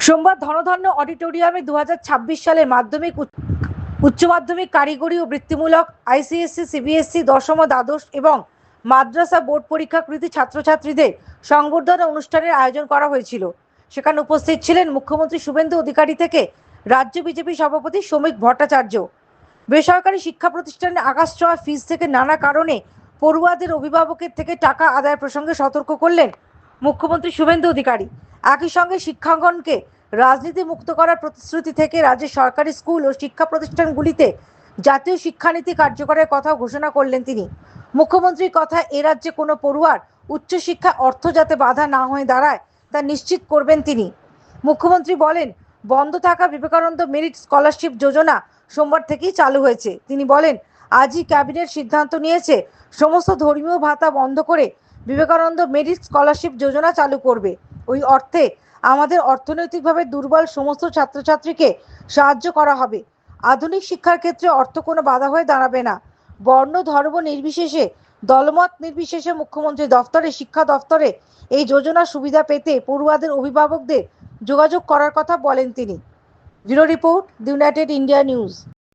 সোমবার ধনধান্য অডিটোরিয়ামে 2026 সালের মাধ্যমিক উচ্চ মাধ্যমিক কারিগরি ও বৃত্তিমূলক আইসিএসসি সিবিএসসি দশম ও দ্বাদশ এবং মাদ্রাসা বোর্ড পরীক্ষাকৃতী ছাত্রছাত্রীদের সংবর্ধনা অনুষ্ঠানের আয়োজন করা হয়েছিল। সেখানে উপস্থিত ছিলেন মুখ্যমন্ত্রী শুভেন্দু অধিকারী থেকে রাজ্য বিজেপি সভাপতি শ্রমিক ভট্টাচার্য। বেসরকারি শিক্ষা প্রতিষ্ঠানে আকাশ ছোঁয়া ফিস থেকে নানা কারণে পড়ুয়াদের অভিভাবকের থেকে টাকা আদায়ের প্রসঙ্গে সতর্ক করলেন মুখ্যমন্ত্রী শুভেন্দু অধিকারী। একই সঙ্গে শিক্ষাঙ্গনকে রাজনীতি মুক্ত করার প্রতিশ্রুতি থেকে রাজ্যের সরকারি স্কুল ও শিক্ষা প্রতিষ্ঠানগুলিতে জাতীয় শিক্ষানীতি কার্যকরের কথা ঘোষণা করলেন তিনি। মুখ্যমন্ত্রীর কথা, এ রাজ্যে কোনো পড়ুয়ার উচ্চশিক্ষা অর্থ যাতে বাধা না হয়ে দাঁড়ায় তা নিশ্চিত করবেন তিনি। মুখ্যমন্ত্রী বলেন, বন্ধ থাকা বিবেকানন্দ মেরিট স্কলারশিপ যোজনা সোমবার থেকেই চালু হয়েছে। তিনি বলেন, আজই ক্যাবিনেট সিদ্ধান্ত নিয়েছে সমস্ত ধর্মীয় ভাতা বন্ধ করে বিবেকানন্দ মেরিট স্কলারশিপ যোজনা চালু করবে। ওই অর্থে আমাদের অর্থনৈতিকভাবে দুর্বল সমস্ত ছাত্রছাত্রীকে সাহায্য করা হবে। আধুনিক শিক্ষার ক্ষেত্রে অর্থ কোনো বাধা হয়ে দাঁড়াবে না। বর্ণ ধর্ম নির্বিশেষে, দলমত নির্বিশেষে মুখ্যমন্ত্রী দফতরে, শিক্ষা দফতরে এই যোজনার সুবিধা পেতে পড়ুয়াদের অভিভাবকদের যোগাযোগ করার কথা বলেন তিনি। Bureau report, the United India news.